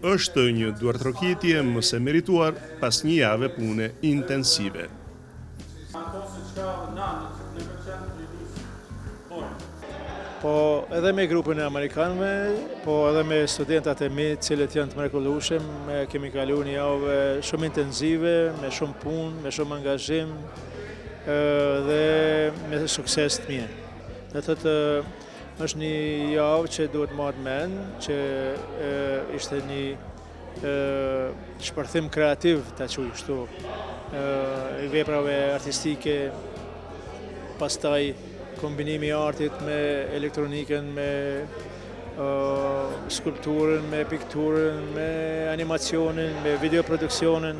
është një duartrokitje më së merituar pas një jave pune intensive. Po edhe me grupin e Amerikanëve, po edhe me studentat e mi, cilët janë të mrekullueshëm, kemi kaluar një javë shumë intensive, me shumë punë, me shumë angazhim dhe me sukses të mirë. Do thotë është një javë që duhet marrë mend, që ishte një shpërthim kreativ, ta quaj kështu, i veprave artistike, pastaj kombinimi i artit me elektronikën, me skulpturën, me pikturën, me animacionin, me videoproduksionin.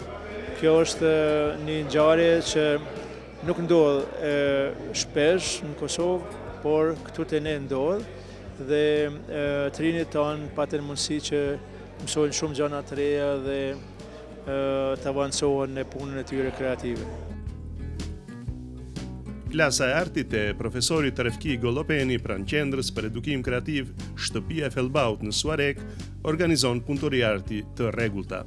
Kjo është një ngjarje që nuk ndodh shpesh në Kosovë, por këtu te ne ndodh dhe të rinjt tanë patën mundësi që mësojnë shumë gjëra të reja dhe të avancohen në punën e tyre kreative. Klasa e artit e profesorit Refki Gollopeni pranë Qendrës për Edukim Kreativ Shtëpia e Fellbaut në Suarek organizon punëtori arti të rregullta,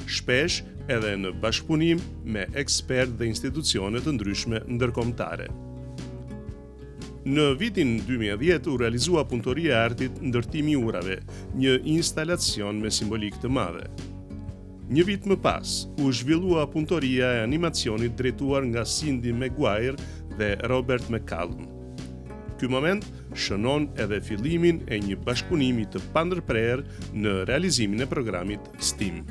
shpesh edhe në bashkëpunim me ekspertë dhe institucione të ndryshme ndërkombëtare. Në vitin 2010 u realizua punëtoria e artit ndërtimi i urave, një instalacion me simbolik të madhe. Një vit më pas, u zhvillua punëtoria e animacionit drejtuar nga Cindy Maguire dhe Robert McCallum. Ky moment shënon edhe fillimin e një bashkëpunimi të pandërprer në realizimin e programit STEAM.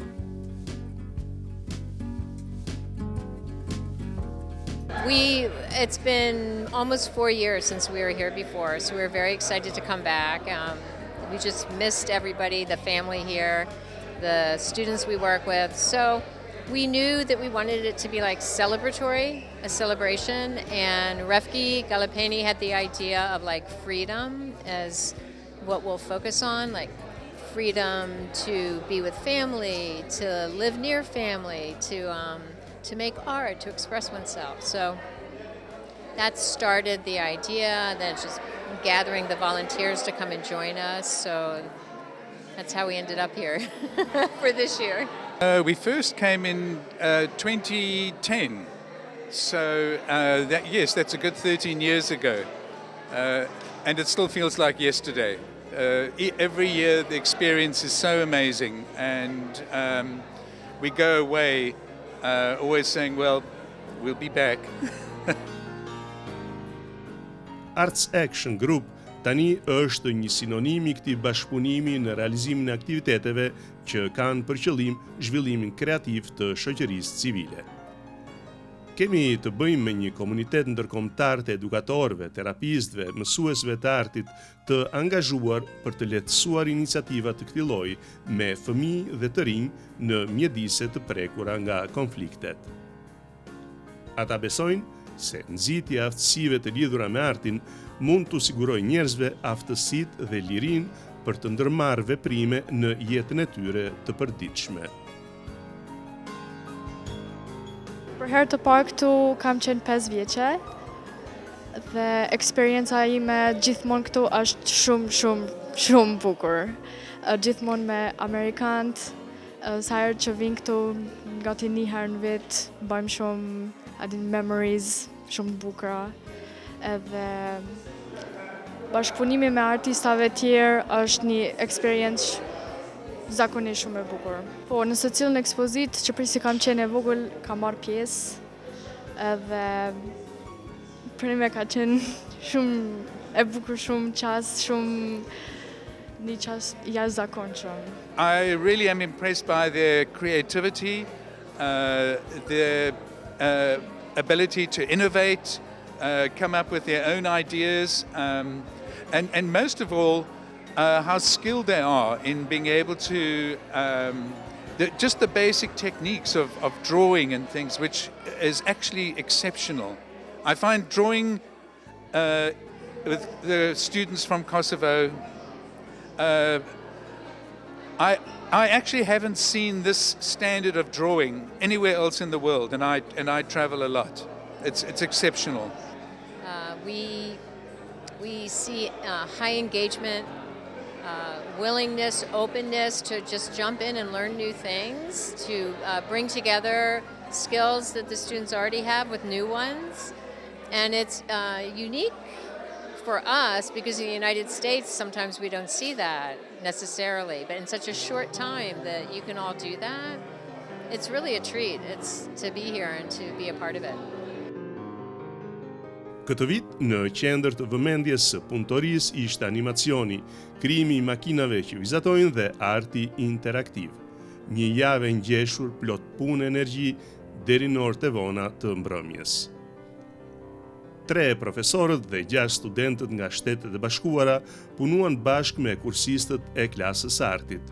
It's been almost 4 years since we were here before, so we're very excited to come back. We just missed everybody, the family here, the students we work with. So we knew that we wanted it to be like celebratory, a celebration, and Refki Gollopeni had the idea of like freedom as what we'll focus on, like freedom to be with family, to live near family, to make art, to express oneself. So that started the idea, then just gathering the volunteers to come and join us. So that's how we ended up here for this year. We first came in 2010. So that's a good 13 years ago. And it still feels like yesterday. Every year the experience is so amazing, and we go away always saying, well, we'll be back. ArtsAction Group tani është një sinonim i këtij bashkëpunimi në realizimin e aktiviteteve që kanë për qëllim zhvillimin kreativ të shoqërisë civile. Kemi të bëjmë me një komunitet ndërkombëtar të edukatorëve, terapistëve, mësuesve të artit të angazhuar për të lehtësuar iniciativa të këtij lloji me fëmijë dhe të rinj në mjedise të prekura nga konfliktet. Ata besojnë se nxitja e aftësive të lidhura me artin mund të sigurojë njerëzve aftësitë dhe lirinë për të ndërmarrë veprime në jetën e tyre të përditshme. Për herë të parë këtu kam qenë 5 vjeçe dhe eksperienca ime gjithmonë këtu është shumë bukur. Gjithmonë me Amerikanët, sa herë që vin këtu gati një herë në vit, bëjmë shumë memories shumë bukura. Edhe bashkëpunimi me artistave tjerë është një eksperiencë zakonisht shumë e bukur. Po, në secilën ekspozitë që prisi kam qenë e vogël, kam marrë pjesë, edhe për me ka qenë shumë e bukur, shumë një qas jashtëzakonshëm. I really am impressed by their creativity, their ability to innovate, come up with their own ideas, and most of all, how skilled they are in being able to, just the basic techniques of drawing and things, which is actually exceptional. I find drawing with the students from Kosovo, I actually haven't seen this standard of drawing anywhere else in the world, and I travel a lot. It's We see high engagement willingness, openness to just jump in and learn new things, to bring together skills that the students already have with new ones. And it's unique for us because in the United States sometimes we don't see that necessarily, but in such a short time that you can all do that, it's really a treat. It's to be here and to be a part of it. Këtë vit, në qendër të vëmendjes së punëtorisë ishte animacioni, krijimi i makinave që vizatojnë dhe arti interaktiv. Një javë e ngjeshur plot punë energji deri në orët e vona të mbrëmjes. 3 profesorët dhe 6 studentët nga Shtetet e Bashkuara punuan bashkë me kursistët e klasës artit.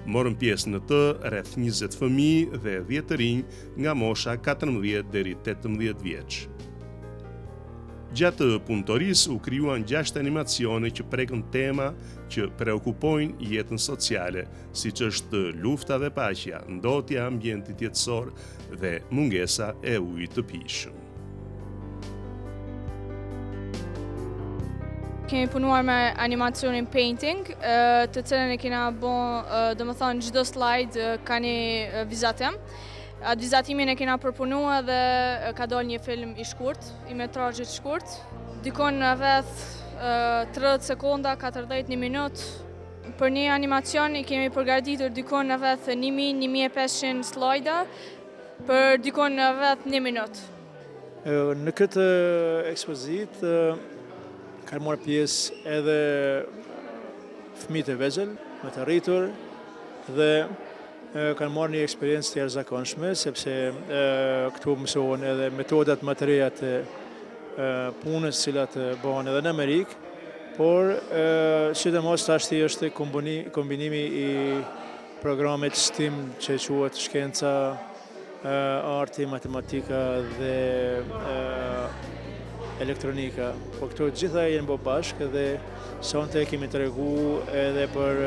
Morën pjesë në të rreth 20 fëmijë dhe 10 të rinj nga mosha 14 deri 18 vjeç. Gjatë punëtorisë u krijuan 6 animacione që prekën tema që preokupojnë jetën sociale, siç është lufta dhe paqja, ndotja e ambientit jetësor dhe mungesa e ujit të pijshëm. Kemi punuar me animacionin painting, të cilën e kena domethënë çdo slide ka një vizatim. Atë vizatimin e kena përpunuar dhe ka dalë një film i shkurt, i metrazhit shkurt, dikon në rreth 30 sekonda, 41 minutë. Për një animacion i kemi përgatitur dikon në rreth 1000-1500 slajda për dikon në rreth 1 minutë. Në këtë ekspozitë kanë marrë pjesë edhe fëmijët e vegjël, më të rritur dhe kanë marrë një eksperiencë të jashtëzakonshme sepse këtu mësohen edhe metodat më të reja të punës cilat bëhen edhe në Amerikë, por sidomos tashti është kombinimi i programit STEM që quhet shkenca, arti, matematika dhe elektronika. Po këto gjitha janë bërë bashkë dhe sonte kemi tregu edhe për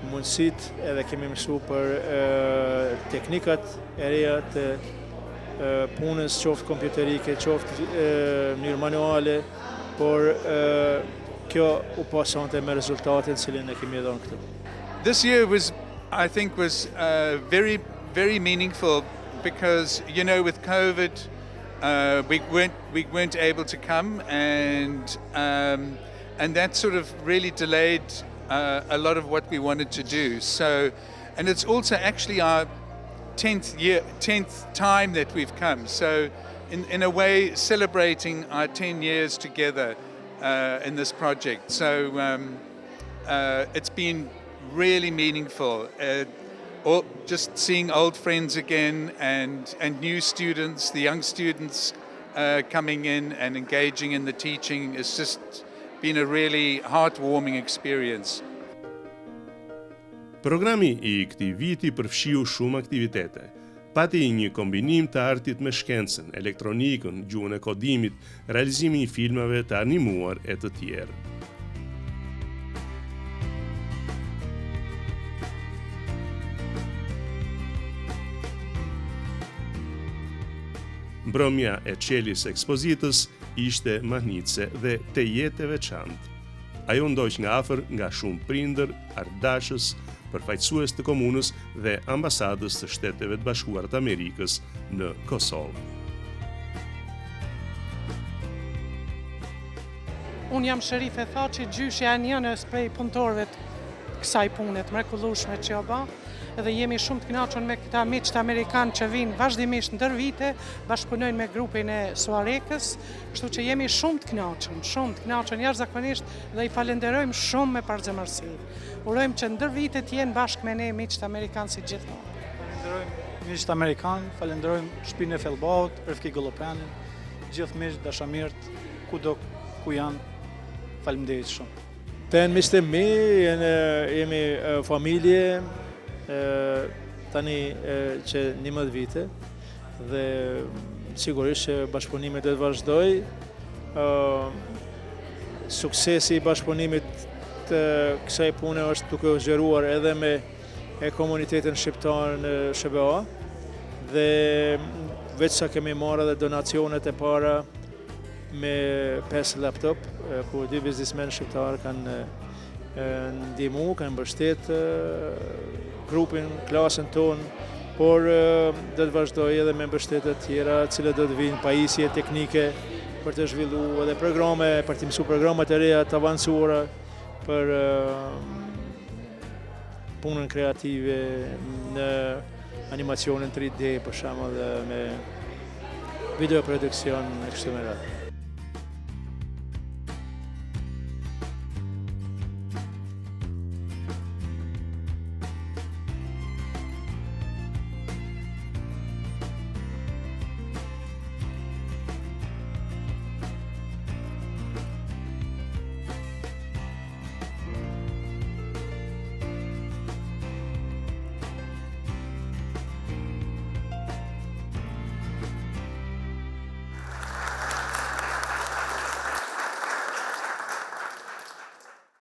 mundësit edhe kemi mësu për teknikat e reja të punës, qoftë kompjuterike, qoftë mënyrë manuale, por kjo u pasonte me rezultatin cilin e kemi dhënë këtu. This year I think was very, very meaningful because, you know, with COVID, we weren't able to come, and that sort of really delayed a lot of what we wanted to do. So, and it's also actually our 10th time that we've come. So, in a way, celebrating our 10 years together in this project. So, it's been really meaningful. Just seeing old friends again and new students, the young students coming in and engaging in the teaching, it's just been a really heartwarming experience. Programi i këtij viti përfshiu shumë aktivitete. Pati një kombinim të artit me shkencën, elektronikën, gjuhën e kodimit, realizimin e filmave të animuar e të tjerë. Mbrëmja e qelis ekspozitës ishte mahnice dhe te jetë e veçantë. Ajo ndoq nga afër nga shumë prindër, ardashës, përfaqësues të komunës dhe ambasadës të Shteteve të Bashkuara të Amerikës në Kosovë. Unë jam Sherife Thaçi, gjyshja e njënës prej punëtorëve të kësaj pune të mrekullueshme që bë, edhe jemi shumë të kënaqur me këta miqtë amerikanë që vinë vazhdimisht ndër vite, bashkëpunojnë me grupin e Suarekës, kështu që jemi shumë të kënaqur jashtëzakonisht dhe i falenderojmë shumë me parzemërsi. Urojmë që ndër vite të jenë bashkë me ne miqtë amerikanë si gjithmonë. Falenderojmë miqtë amerikanë, falenderojmë shtëpinë e Fellbachut, Refki Gollopenin, gjithë miqtë dashamirët kudo ku janë. Faleminderit shumë. Ten miqtë mi, jemi familje, tani që 11 vite dhe sigurisht që bashkëpunimi do të vazhdoj. Suksesi i bashkëpunimit të kësaj pune është duke u zgjeruar edhe me komunitetin shqiptar në SBA dhe veç sa kemi marrë edhe donacionet e para me 5 laptop, ku 2 biznismen shqiptar kanë ndihmu, kanë mbështet grupin, klasën tonë, por do të vazhdoj edhe me mbështetje të tjera, cilët do të vinë pajisje teknike për të zhvilluar edhe programe, për të mësuar programa të reja të avancuara për punën kreative në animacionin 3D, për shembull, dhe me video produksion e kështu me radhë.